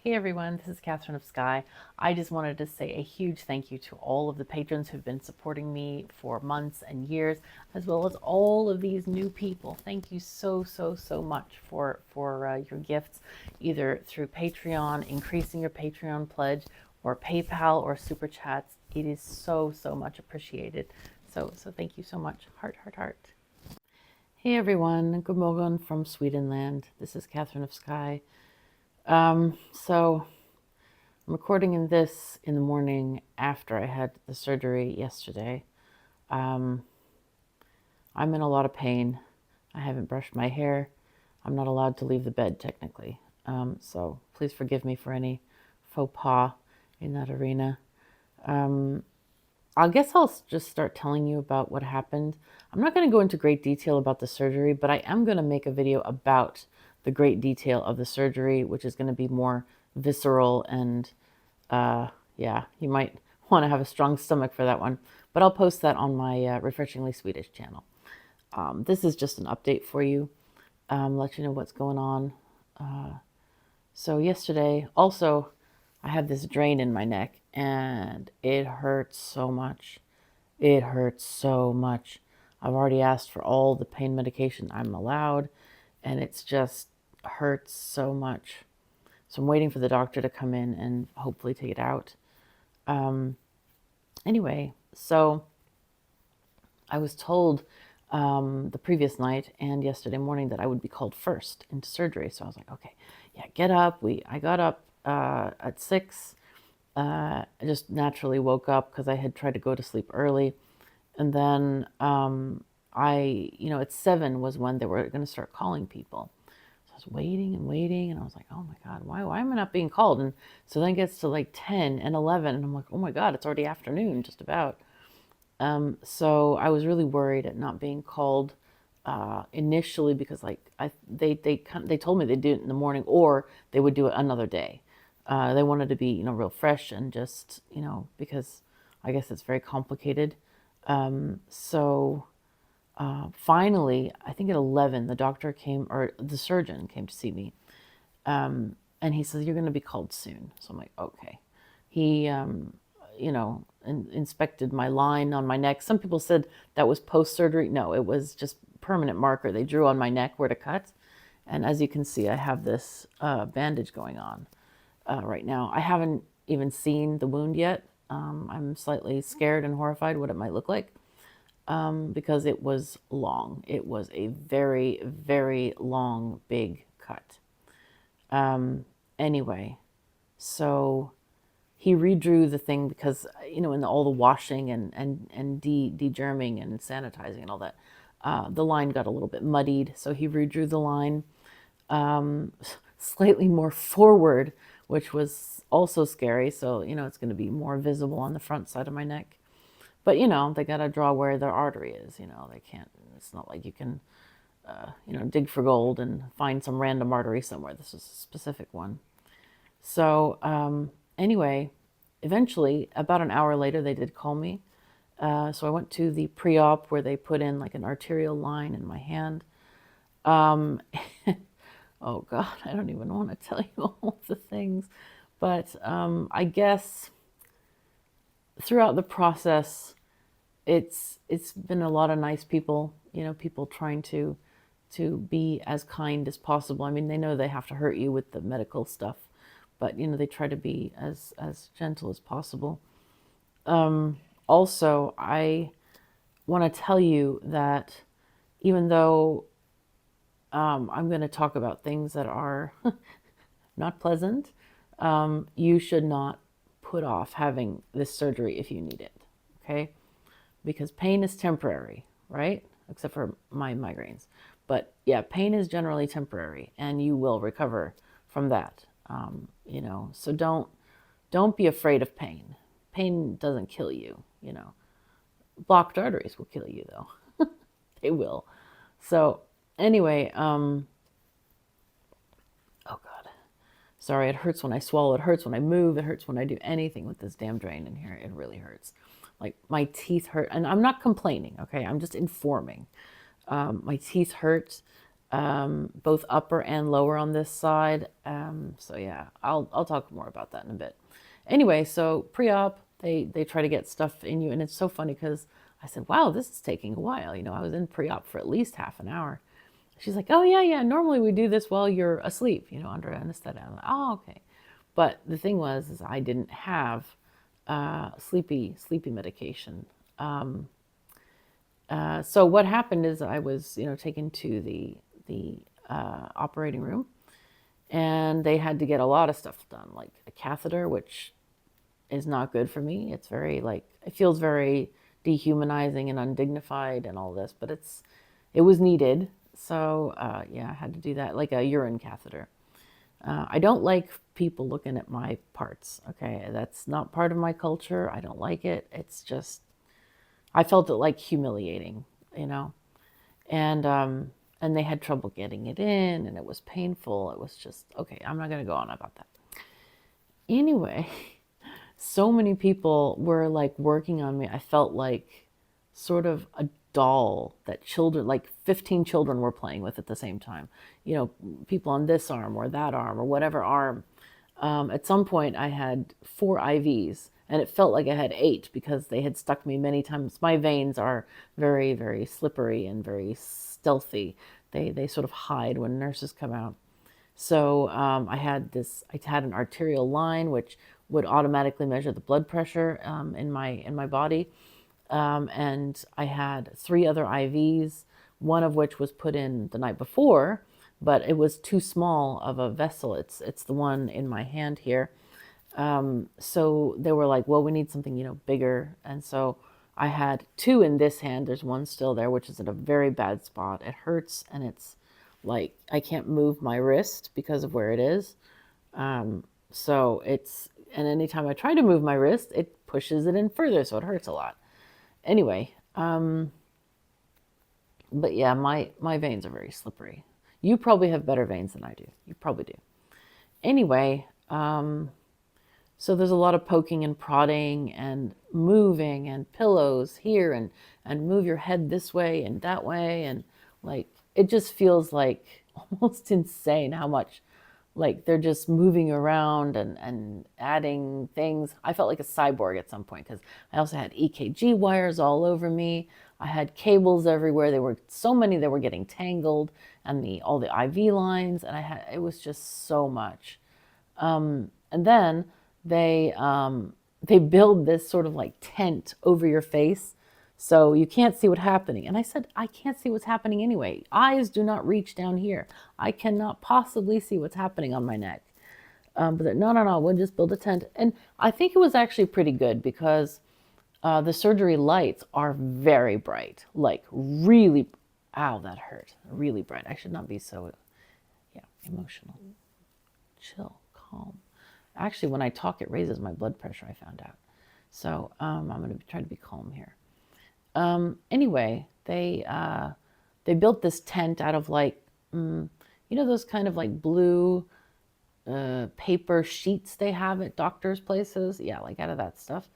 Hey everyone, this is Katherine of Sky. I just wanted to say a huge thank you to all of the patrons who've been supporting me for months and years, as well as all of these new people. Thank you so much for your gifts, either through Patreon, increasing your Patreon pledge, or PayPal or Super Chats. It is so much appreciated. So thank you so much. Heart, heart, heart. Hey everyone, good morgon from Swedenland. This is Katherine of Sky. So I'm recording this in the morning after I had the surgery yesterday. I'm in a lot of pain. I haven't brushed my hair. I'm not allowed to leave the bed technically. So please forgive me for any faux pas in that arena. I guess I'll just start telling you about what happened. I'm not going to go into great detail about the surgery, but I am going to make a video about the great detail of the surgery, which is going to be more visceral and yeah, you might want to have a strong stomach for that one. But I'll post that on my Refreshingly Swedish channel. This is just an update for you, let you know what's going on. So yesterday, also, I have this drain in my neck, and it hurts so much. It hurts so much. I've already asked for all the pain medication I'm allowed, and it's just hurts so much. So I'm waiting for the doctor to come in and hopefully take it out. Anyway, so I was told the previous night and yesterday morning that I would be called first into surgery. So I was like, okay, yeah, get up. I got up at 6. I just naturally woke up because I had tried to go to sleep early. And then at 7 was when they were going to start calling people. So I was waiting and waiting, and I was like, oh my God, why am I not being called? And so then it gets to like 10 and 11, and I'm like, oh my God, it's already afternoon, just about. So I was really worried at not being called initially because they told me they'd do it in the morning or they would do it another day. They wanted to be real fresh and just because I guess it's very complicated. So finally, I think at 11, the doctor came, or the surgeon came to see me, and he says, you're going to be called soon. So I'm like, okay. He inspected my line on my neck. Some people said that was post-surgery. No, it was just permanent marker. They drew on my neck where to cut. And as you can see, I have this bandage going on right now. I haven't even seen the wound yet. I'm slightly scared and horrified what it might look like because it was long. It was a very long, big cut. Anyway, so he redrew the thing because in all the washing and de-germing and sanitizing and all that, the line got a little bit muddied. So he redrew the line slightly more forward, which was also scary. So it's going to be more visible on the front side of my neck. But they got to draw where their artery is. They can't. It's not like you can dig for gold and find some random artery somewhere. This is a specific one. So anyway, eventually, about an hour later, they did call me. So I went to the pre-op where they put in like an arterial line in my hand. Oh God, I don't even want to tell you all the things. But I guess throughout the process, it's been a lot of nice people, people trying to be as kind as possible. I mean, they know they have to hurt you with the medical stuff, but they try to be as gentle as possible. Also, I want to tell you that even though I'm going to talk about things that are not pleasant, you should not put off having this surgery if you need it, okay? Because pain is temporary, right? Except for my migraines. But yeah, pain is generally temporary, and you will recover from that. So don't be afraid of pain. Pain doesn't kill you. Blocked arteries will kill you, though. They will. So anyway, oh God, sorry. It hurts when I swallow. It hurts when I move. It hurts when I do anything with this damn drain in here. It really hurts. Like my teeth hurt, and I'm not complaining. Okay, I'm just informing. My teeth hurt. both upper and lower on this side. So yeah, I'll talk more about that in a bit. Anyway, so pre-op, they try to get stuff in you, and it's so funny because I said, "Wow, this is taking a while." I was in pre-op for at least half an hour. She's like, "Oh yeah, yeah. Normally we do this while you're asleep, under anesthetic." I'm like, "Oh, okay." But the thing was, is I didn't have sleepy medication. So what happened is I was, taken to the operating room, and they had to get a lot of stuff done, like a catheter, which is not good for me. It's very it feels very dehumanizing and undignified and all this, but it was needed. So yeah, I had to do that, like a urine catheter. I don't like people looking at my parts. Okay, that's not part of my culture. I don't like it. It's just I felt it like humiliating, you know, and they had trouble getting it in, and it was painful. It was just okay. I'm not gonna go on about that. Anyway, so many people were like working on me. I felt like sort of a doll that children, like 15 children, were playing with at the same time. People on this arm or that arm or whatever arm. At some point, I had 4 IVs, and it felt like I had 8 because they had stuck me many times. My veins are very, very slippery and very stealthy. They sort of hide when nurses come out. So I had an arterial line which would automatically measure the blood pressure in my body, and I had 3 other IVs, one of which was put in the night before, but it was too small of a vessel. It's the one in my hand here. So they were like, well, we need something, bigger. And so I had 2 in this hand. There's one still there, which is at a very bad spot. It hurts, and it's like I can't move my wrist because of where it is. And anytime I try to move my wrist, it pushes it in further, so it hurts a lot. Anyway, but yeah, my veins are very slippery. You probably have better veins than I do. You probably do. Anyway, so there's a lot of poking and prodding and moving and pillows here and move your head this way and that way, and like it just feels like almost insane how much like they're just moving around and adding things. I felt like a cyborg at some point because I also had EKG wires all over me. I had cables everywhere. There were so many that were getting tangled, and all the IV lines, and it was just so much. And then they build this sort of like tent over your face so you can't see what's happening. And I said, I can't see what's happening anyway. Eyes do not reach down here. I cannot possibly see what's happening on my neck. But no, we'll just build a tent. And I think it was actually pretty good because the surgery lights are very bright, like really, ow, that hurt, really bright. I should not be so, yeah, emotional. Chill, calm. Actually, when I talk, it raises my blood pressure, I found out. So I'm going to try to be calm here. Anyway, they built this tent out of like, those kind of like blue paper sheets they have at doctors' places. Yeah, like out of that stuff,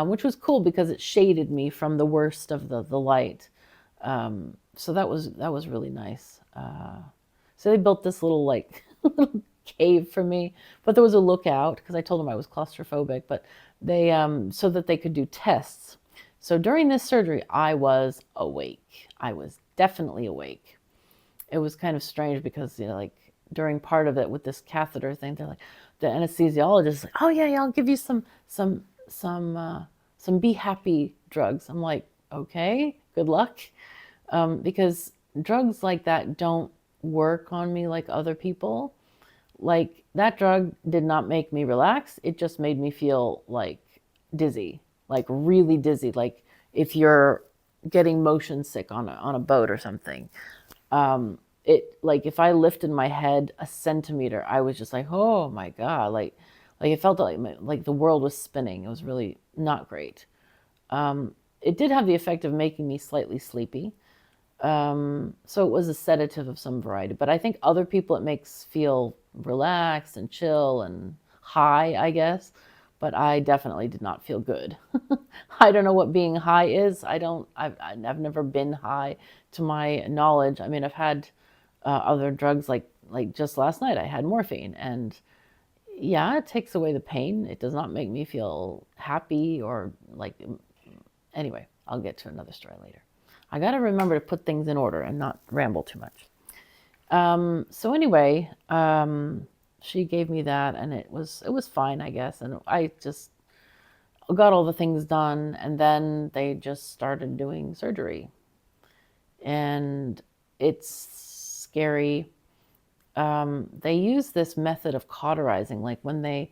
which was cool because it shaded me from the worst of the light. So that was really nice. So they built this little like little cave for me, but there was a lookout because I told them I was claustrophobic, but they so that they could do tests. So during this surgery, I was awake. I was definitely awake. It was kind of strange because like during part of it with this catheter thing, they're like, the anesthesiologist is like, oh yeah, I'll give you some be happy drugs. I'm like, okay, good luck, because drugs like that don't work on me like other people. Like that drug did not make me relax. It just made me feel like dizzy, like really dizzy. Like if you're getting motion sick on a boat or something. It like if I lifted my head a centimeter, I was just like, oh my God, like it felt like the world was spinning. It was really not great. It did have the effect of making me slightly sleepy. So it was a sedative of some variety, but I think other people it makes feel relaxed and chill and high, I guess. But I definitely did not feel good. I don't know what being high is. I've never been high to my knowledge. I mean, I've had other drugs. Like just last night, I had morphine, and yeah, it takes away the pain. It does not make me feel happy or like. Anyway, I'll get to another story later. I got to remember to put things in order and not ramble too much. So anyway, she gave me that, and it was fine, I guess. And I just got all the things done, and then they just started doing surgery, and it's scary. They use this method of cauterizing, like when they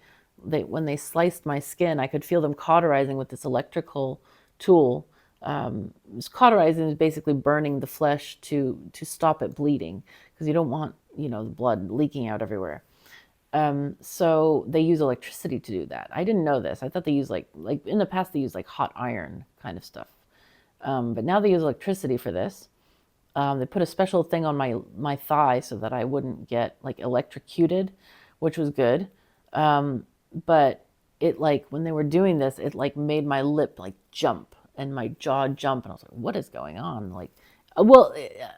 sliced my skin, I could feel them cauterizing with this electrical tool. Cauterizing is basically burning the flesh to stop it bleeding, because you don't want the blood leaking out everywhere. So they use electricity to do that. I didn't know this. I thought they use like in the past they used like hot iron kind of stuff. But now they use electricity for this. They put a special thing on my thigh so that I wouldn't get like electrocuted, which was good. But it, like, when they were doing this, it like made my lip like jump and my jaw jump, and I was like, what is going on? Like, well,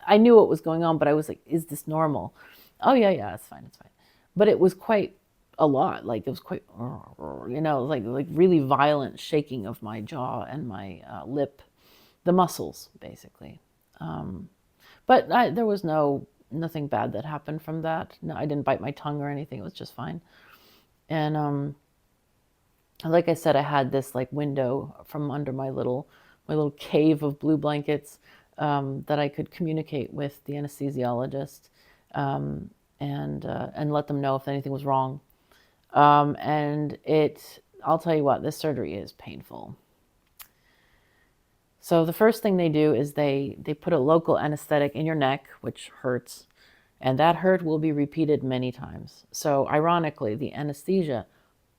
I knew what was going on, but I was like, is this normal? Oh yeah, it's fine, it's fine. But it was quite a lot. Like, it was quite, like really violent shaking of my jaw and my lip, the muscles basically. But there was nothing bad that happened from that. No, I didn't bite my tongue or anything. It was just fine. And like I said, I had this like window from under my little cave of blue blankets, that I could communicate with the anesthesiologist, and let them know if anything was wrong. And I'll tell you what, this surgery is painful. So the first thing they do is they put a local anesthetic in your neck, which hurts, and that hurt will be repeated many times. So ironically, the anesthesia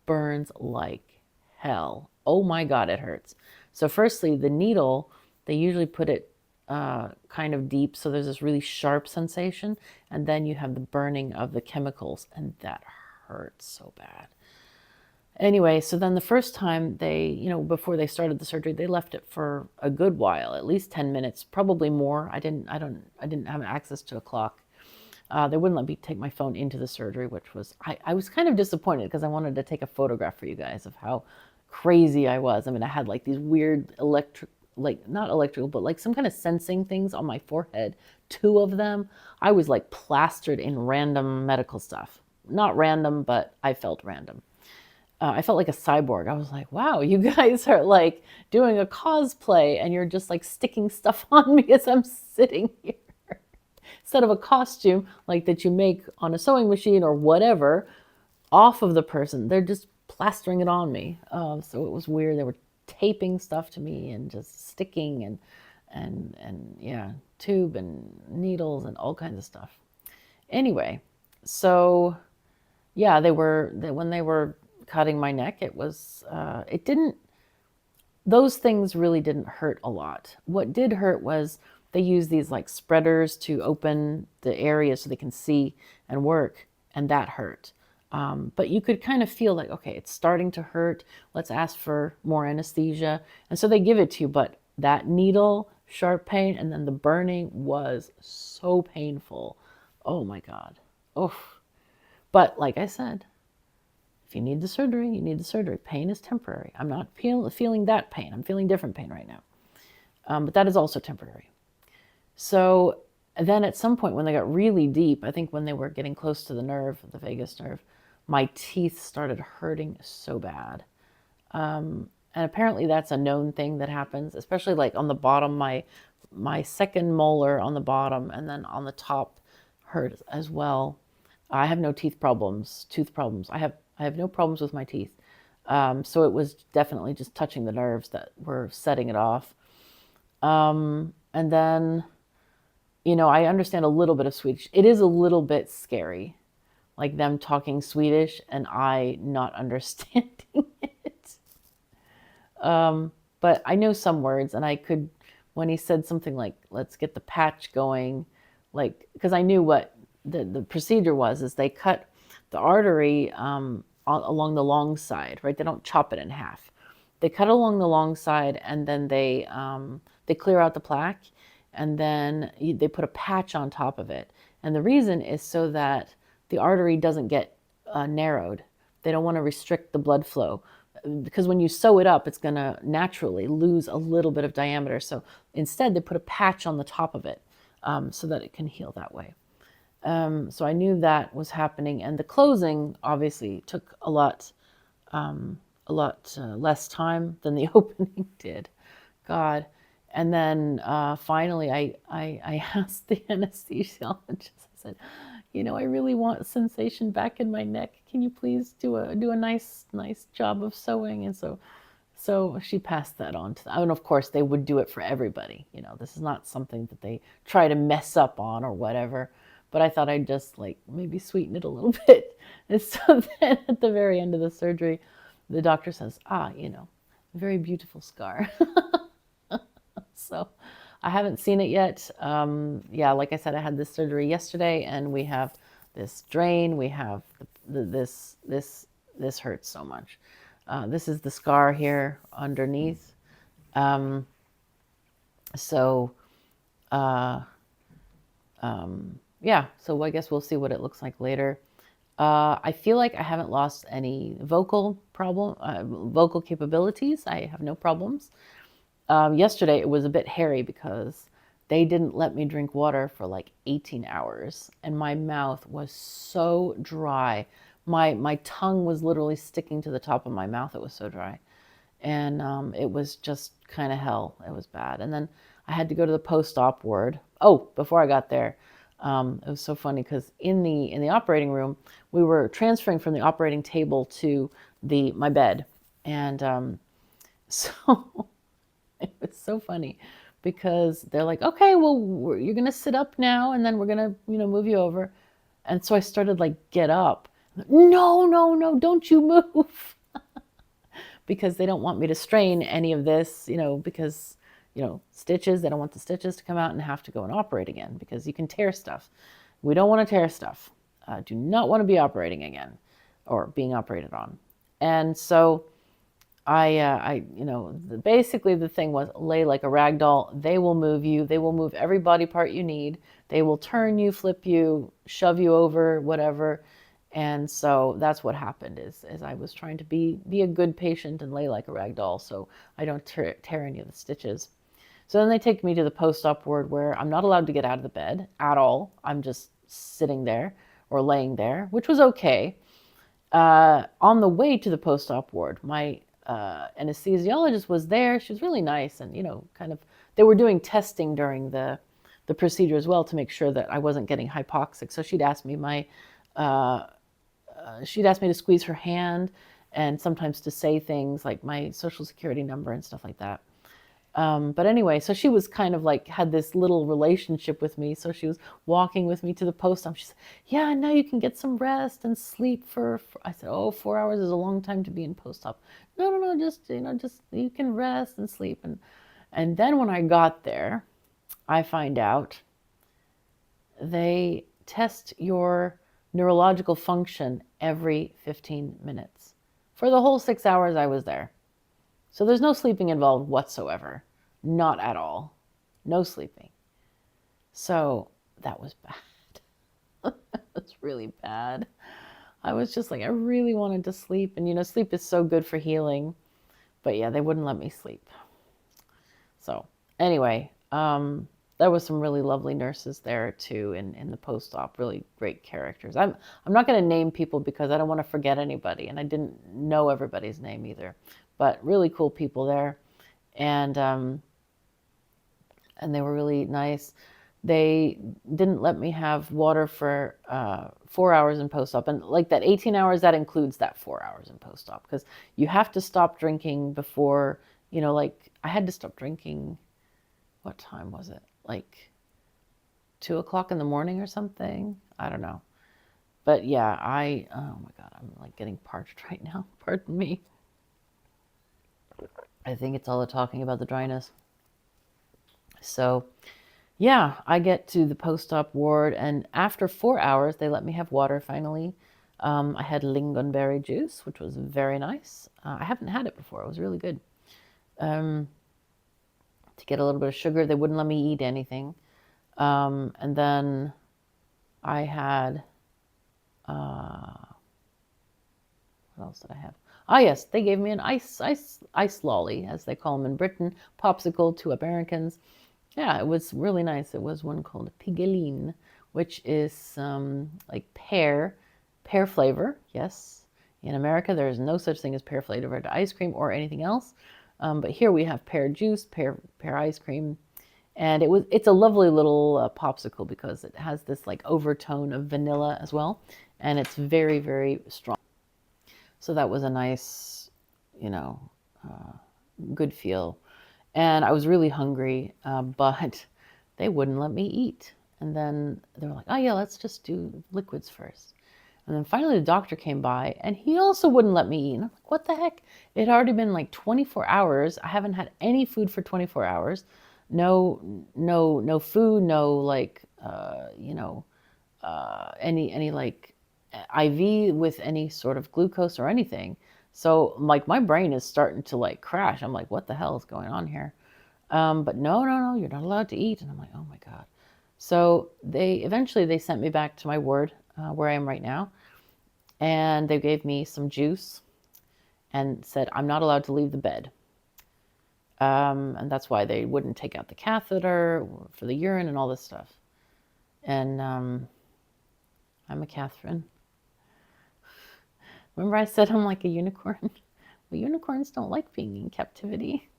burns like hell. Oh my God, it hurts. So firstly, the needle, they usually put it kind of deep, so there's this really sharp sensation, and then you have the burning of the chemicals, and that hurts so bad. Anyway, so then the first time before they started the surgery, they left it for a good while, at least 10 minutes, probably more. I didn't have access to a clock. They wouldn't let me take my phone into the surgery, which was, I was kind of disappointed, because I wanted to take a photograph for you guys of how crazy I was. I mean, I had like these weird not electrical, but like some kind of sensing things on my forehead, 2 of them. I was like plastered in random medical stuff. Not random, but I felt random. I felt like a cyborg. I was like, wow, you guys are like doing a cosplay, and you're just like sticking stuff on me as I'm sitting here. Instead of a costume like that you make on a sewing machine or whatever off of the person, they're just plastering it on me. So it was weird. They were taping stuff to me and just sticking and yeah, tube and needles and all kinds of stuff. Anyway, so yeah, when they were cutting my neck, those things really didn't hurt a lot. What did hurt was they use these like spreaders to open the area so they can see and work, and that hurt. But you could kind of feel like, okay, it's starting to hurt. Let's ask for more anesthesia. And so they give it to you, but that needle, sharp pain, and then the burning was so painful. Oh my God. Oof. But like I said, if you need the surgery, you need the surgery. Pain is temporary. I'm not feeling that pain. I'm feeling different pain right now. But that is also temporary. So then at some point when they got really deep, I think when they were getting close to the nerve, the vagus nerve, my teeth started hurting so bad. And apparently that's a known thing that happens, especially like on the bottom, my second molar on the bottom, and then on the top hurt as well. I have no tooth problems. I have no problems with my teeth. So it was definitely just touching the nerves that were setting it off. And then, I understand a little bit of Swedish. It is a little bit scary, like them talking Swedish and I not understanding it. But I know some words, and when he said something like, let's get the patch going, like, because I knew what the procedure was, is they cut the artery along the long side, right? They don't chop it in half. They cut along the long side, and then they clear out the plaque, and then they put a patch on top of it. And the reason is so that the artery doesn't get narrowed. They don't want to restrict the blood flow, because when you sew it up, it's going to naturally lose a little bit of diameter. So instead, they put a patch on the top of it so that it can heal that way. So I knew that was happening, and the closing obviously took a lot less time than the opening did. God. And then finally, I asked the anesthesiologist. I said, I really want sensation back in my neck. Can you please do a nice job of sewing? And so she passed that on to them. And of course, they would do it for everybody. This is not something that they try to mess up on or whatever. But I thought I'd just maybe sweeten it a little bit. And so then at the very end of the surgery, the doctor says, very beautiful scar. So I haven't seen it yet. Yeah, like I said, I had this surgery yesterday, and we have this drain. We have this hurts so much. This is the scar here underneath. Yeah, so I guess we'll see what it looks like later. I feel like I haven't lost any vocal capabilities. I have no problems. Yesterday it was a bit hairy because they didn't let me drink water for 18 hours, and my mouth was so dry. My tongue was literally sticking to the top of my mouth. It was so dry, and it was just kind of hell. It was bad. And then I had to go to the post-op ward. Oh, before I got there, it was so funny because in the operating room, we were transferring from the operating table to my bed, and so. It was so funny because they're like, okay, well, you're going to sit up now, and then we're going to, move you over. And so I started get up. No, don't you move. Because they don't want me to strain any of this, because, stitches, they don't want the stitches to come out and have to go and operate again, because you can tear stuff. We don't want to tear stuff. Do not want to be operating again or being operated on. And so basically the thing was lay like a rag doll. They will move you. They will move every body part you need. They will turn you, flip you, shove you over, whatever. And so that's what happened is I was trying to be a good patient and lay like a rag doll so I don't tear any of the stitches. So then they take me to the post-op ward where I'm not allowed to get out of the bed at all. I'm just sitting there or laying there, which was okay. On the way to the post-op ward, my anesthesiologist was there. She was really nice, and they were doing testing during the procedure as well to make sure that I wasn't getting hypoxic. So she'd ask me to squeeze her hand, and sometimes to say things like my social security number and stuff like that. But anyway, so she was kind of had this little relationship with me. So she was walking with me to the post-op. She said, yeah, now you can get some rest and sleep for I said, 4 hours is a long time to be in post-op. No, just you can rest and sleep. And then when I got there, I find out they test your neurological function every 15 minutes for the whole 6 hours I was there. So there's no sleeping involved whatsoever. Not at all. No sleeping. So that was bad. That was really bad. I was just I really wanted to sleep. And, sleep is so good for healing. But yeah, they wouldn't let me sleep. So anyway, there was some really lovely nurses there too in the post-op, really great characters. I'm not going to name people because I don't want to forget anybody. And I didn't know everybody's name either. But really cool people there, and they were really nice. They didn't let me have water for 4 hours in post-op, and that 18 hours that includes that 4 hours in post-op because you have to stop drinking before I had to stop drinking. What time was it? 2 o'clock in the morning or something. I don't know, but yeah, oh my God, I'm getting parched right now. Pardon me. I think it's all the talking about the dryness. So, yeah, I get to the post-op ward, and after 4 hours, they let me have water finally. I had lingonberry juice, which was very nice. I haven't had it before. It was really good. To get a little bit of sugar, they wouldn't let me eat anything. And then I had, what else did I have? Ah, yes, they gave me an ice lolly, as they call them in Britain, popsicle to Americans. Yeah, it was really nice. It was one called Pigeline, which is like pear flavor. Yes, in America there is no such thing as pear flavored ice cream or anything else, but here we have pear juice, pear ice cream, and it's a lovely little popsicle because it has this like overtone of vanilla as well, and it's very, very strong. So that was a nice, you know, good feel. And I was really hungry, but they wouldn't let me eat. And then they were like, oh, yeah, let's just do liquids first. And then finally the doctor came by and he also wouldn't let me eat. And I'm like, what the heck? It had already been like 24 hours. I haven't had any food for 24 hours. No food, no like, any like IV with any sort of glucose or anything. So like my brain is starting to like crash. I'm like, what the hell is going on here? But no, you're not allowed to eat. And I'm like, oh my God. So they sent me back to my ward where I am right now. And they gave me some juice and said, I'm not allowed to leave the bed. And that's why they wouldn't take out the catheter for the urine and all this stuff. And I'm a Katherine. Remember I said I'm like a unicorn? Well, unicorns don't like being in captivity.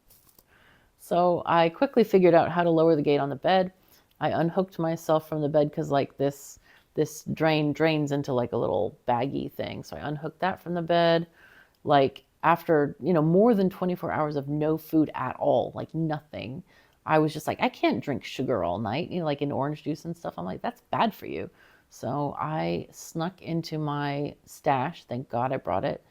So I quickly figured out how to lower the gate on the bed. I unhooked myself from the bed because like this drain drains into like a little baggy thing. So I unhooked that from the bed. Like after, more than 24 hours of no food at all, like nothing, I was just like, I can't drink sugar all night, like in orange juice and stuff. I'm like, that's bad for you. So I snuck into my stash. Thank God I brought it.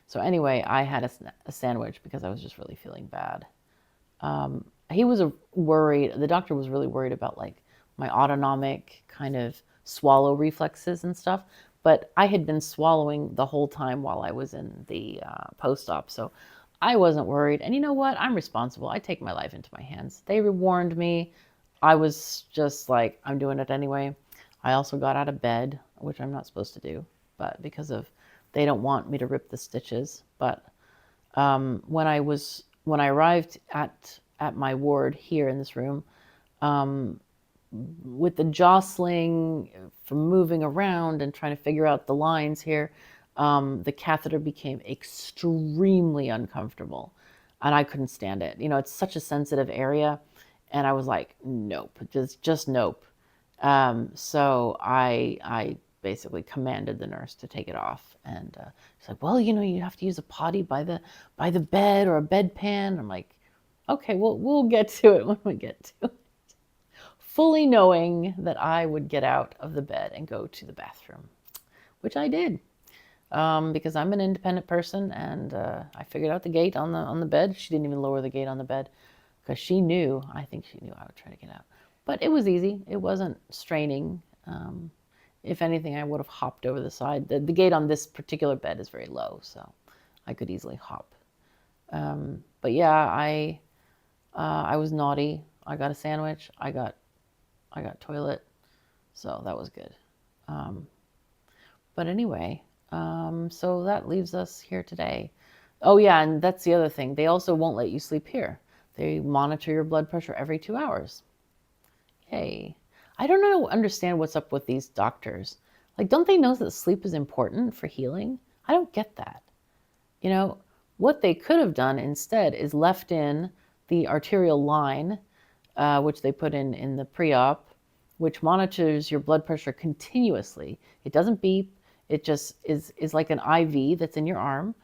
So anyway, I had a sandwich because I was just really feeling bad. He was worried. The doctor was really worried about like my autonomic kind of swallow reflexes and stuff. But I had been swallowing the whole time while I was in the post-op, so I wasn't worried. And you know what? I'm responsible. I take my life into my hands. They warned me. I was just like, I'm doing it anyway. I also got out of bed, which I'm not supposed to do, but because of they don't want me to rip the stitches. But when I arrived at my ward here in this room, with the jostling from moving around and trying to figure out the lines here, the catheter became extremely uncomfortable, and I couldn't stand it. It's such a sensitive area, and I was like, nope, just nope. So I basically commanded the nurse to take it off, and she's like, well, you have to use a potty by the bed or a bedpan. I'm like, okay, we'll get to it when we get to it. Fully knowing that I would get out of the bed and go to the bathroom, which I did, because I'm an independent person, and I figured out the gate on the bed. She didn't even lower the gate on the bed because she knew. I think she knew I would try to get out, but it was easy. It wasn't straining. If anything, I would have hopped over the side. The gate on this particular bed is very low, so I could easily hop. But yeah, I was naughty. I got a sandwich. I got toilet, so that was good. But anyway, so that leaves us here today. Oh yeah, and that's the other thing. They also won't let you sleep here. They monitor your blood pressure every 2 hours. Yay. I don't understand what's up with these doctors. Like, don't they know that sleep is important for healing? I don't get that. What they could have done instead is left in the arterial line, which they put in the pre-op, which monitors your blood pressure continuously. It doesn't beep. It just is like an IV that's in your arm,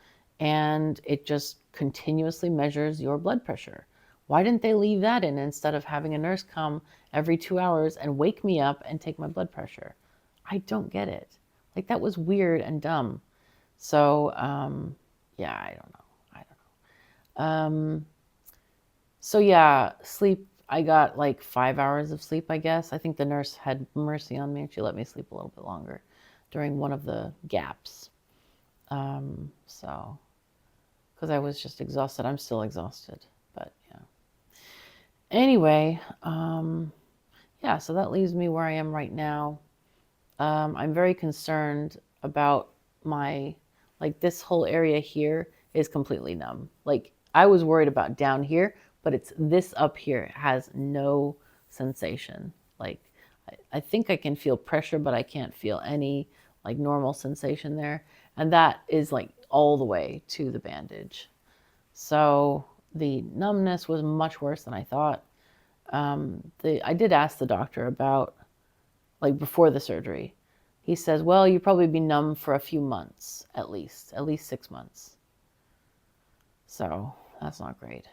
and it just continuously measures your blood pressure. Why didn't they leave that in instead of having a nurse come every 2 hours and wake me up and take my blood pressure? I don't get it. Like, that was weird and dumb. So, yeah, I don't know. So yeah, sleep. I got like 5 hours of sleep, I guess. I think the nurse had mercy on me and she let me sleep a little bit longer during one of the gaps. So, because I was just exhausted. I'm still exhausted, but yeah. Anyway, yeah, so that leaves me where I am right now. I'm very concerned about my, like this whole area here is completely numb. Like I was worried about down here, but it's this up here has no sensation. Like I think I can feel pressure, but I can't feel any like normal sensation there. And that is like all the way to the bandage. So the numbness was much worse than I thought. I did ask the doctor about, like before the surgery. He says, well, you'll probably be numb for a few months at least 6 months. So that's not great.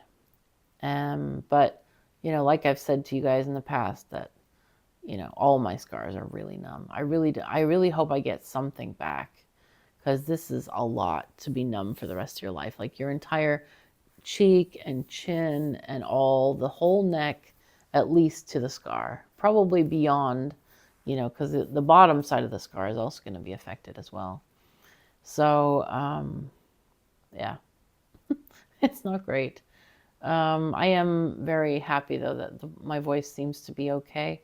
But, like I've said to you guys in the past, that, all my scars are really numb. I really hope I get something back, because this is a lot to be numb for the rest of your life. Like your entire cheek and chin and the whole neck, at least to the scar, probably beyond, because the bottom side of the scar is also going to be affected as well. So, yeah, it's not great. I am very happy though that my voice seems to be okay.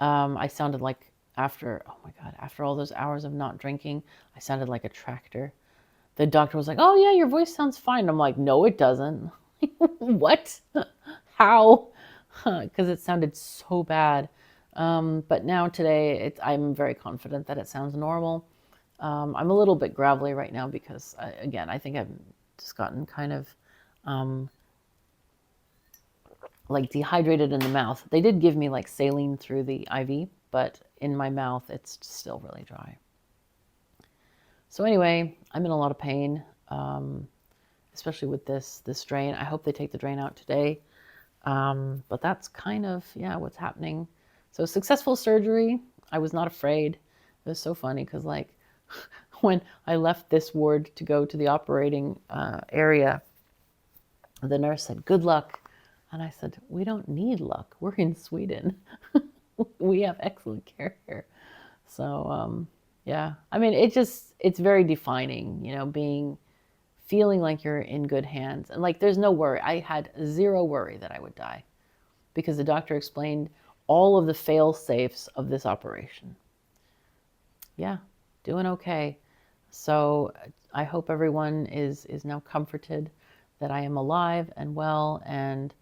I sounded like after all those hours of not drinking, I sounded like a tractor. The doctor was like, "Oh yeah, your voice sounds fine." I'm like, "No, it doesn't." What? How? Because it sounded so bad. But now today, I'm very confident that it sounds normal. I'm a little bit gravelly right now because, again, I think I've just gotten kind of like dehydrated in the mouth. They did give me like saline through the IV, but in my mouth, it's still really dry. So anyway, I'm in a lot of pain, especially with this drain. I hope they take the drain out today. But that's kind of, what's happening. So successful surgery. I was not afraid. It was so funny because like when I left this ward to go to the operating area, the nurse said, "Good luck." And I said, "We don't need luck. We're in Sweden. We have excellent care here." So, yeah, I mean, it's very defining, feeling like you're in good hands. And like, there's no worry. I had zero worry that I would die because the doctor explained all of the fail safes of this operation. Yeah, doing okay. So I hope everyone is now comforted that I am alive and well. And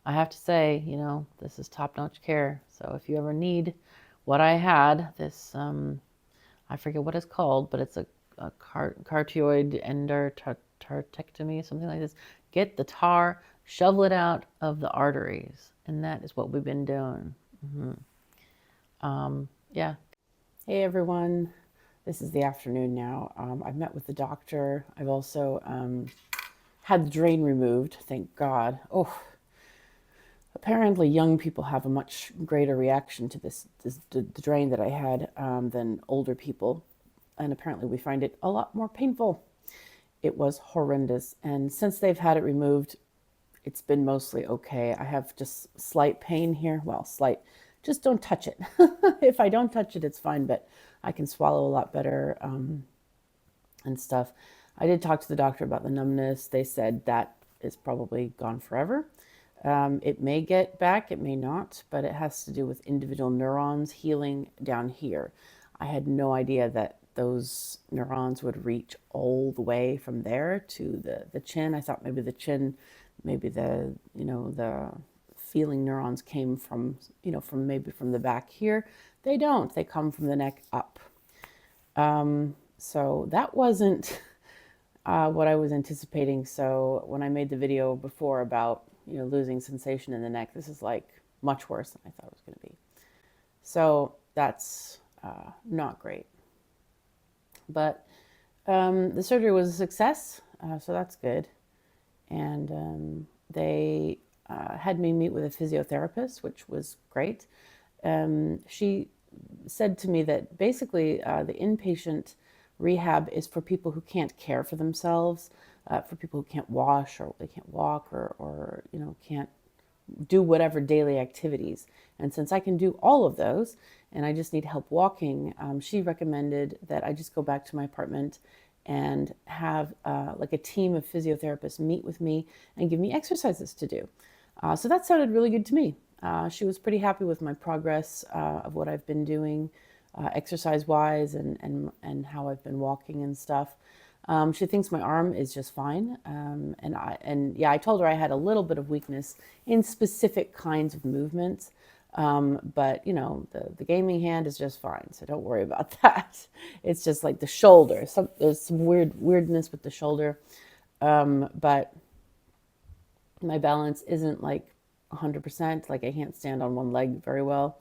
I have to say, this is top-notch care. So if you ever need what I had, this, I forget what it's called, but it's a carotid endarterectomy, something like this. Get the tar, shovel it out of the arteries. And that is what we've been doing. Yeah. Hey, everyone. This is the afternoon now. I've met with the doctor. I've also had the drain removed, thank God. Oh, apparently young people have a much greater reaction to the drain that I had than older people. And apparently we find it a lot more painful. It was horrendous. And since they've had it removed, it's been mostly okay. I have just slight pain here. Well, slight. Just don't touch it. If I don't touch it, it's fine, but I can swallow a lot better and stuff. I did talk to the doctor about the numbness. They said that is probably gone forever. It may get back, it may not, but it has to do with individual neurons healing down here. I had no idea that those neurons would reach all the way from there to the chin. I thought maybe the chin, maybe the feeling neurons came from the back here. They don't. They come from the neck up. So that wasn't what I was anticipating. So when I made the video before about losing sensation in the neck, this is like much worse than I thought it was going to be. So that's not great. But the surgery was a success, so that's good. And they had me meet with a physiotherapist, which was great. She said to me that basically the inpatient rehab is for people who can't care for themselves, for people who can't wash or they can't walk or can't do whatever daily activities. And since I can do all of those and I just need help walking, she recommended that I just go back to my apartment and have like a team of physiotherapists meet with me and give me exercises to do. So that sounded really good to me. She was pretty happy with my progress of what I've been doing. exercise wise, and how I've been walking and stuff. She thinks my arm is just fine, and yeah, I told her I had a little bit of weakness in specific kinds of movements, but you know, the gaming hand is just fine, so don't worry about that. It's just like the shoulder. There's some weirdness with the shoulder, but my balance isn't like 100%. Like I can't stand on one leg very well.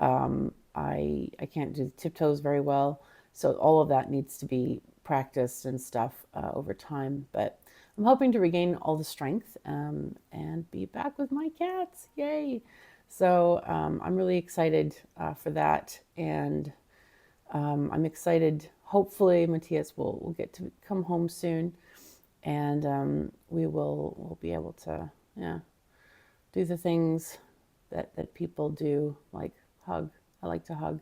I can't do tiptoes very well. So all of that needs to be practiced and stuff over time. But I'm hoping to regain all the strength and be back with my cats. Yay! So I'm really excited for that, and I'm excited. Hopefully, Matthias will get to come home soon, and we'll be able to do the things that people do, like hug. I like to hug.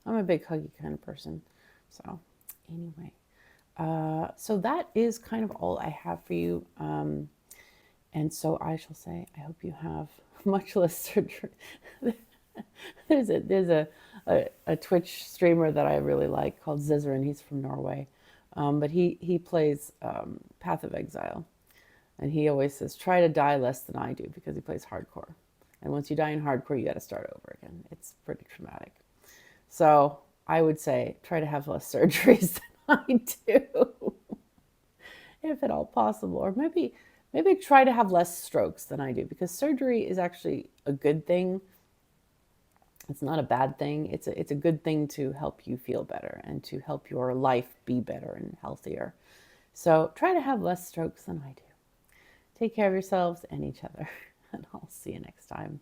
I'm a big huggy kind of person. So anyway, so that is kind of all I have for you. And so I shall say, I hope you have much less surgery. there's a Twitch streamer that I really like called Zizzer, and he's from Norway. But he plays Path of Exile. And he always says, try to die less than I do, because he plays hardcore. And once you die in hardcore, you got to start over again. It's pretty traumatic. So I would say, try to have less surgeries than I do, if at all possible. Or maybe try to have less strokes than I do, because surgery is actually a good thing. It's not a bad thing. It's a good thing to help you feel better and to help your life be better and healthier. So try to have less strokes than I do. Take care of yourselves and each other, and I'll see you next time.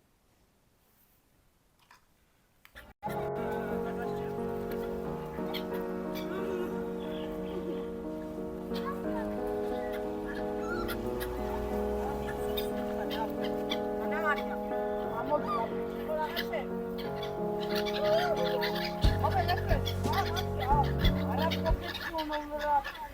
Vabbè,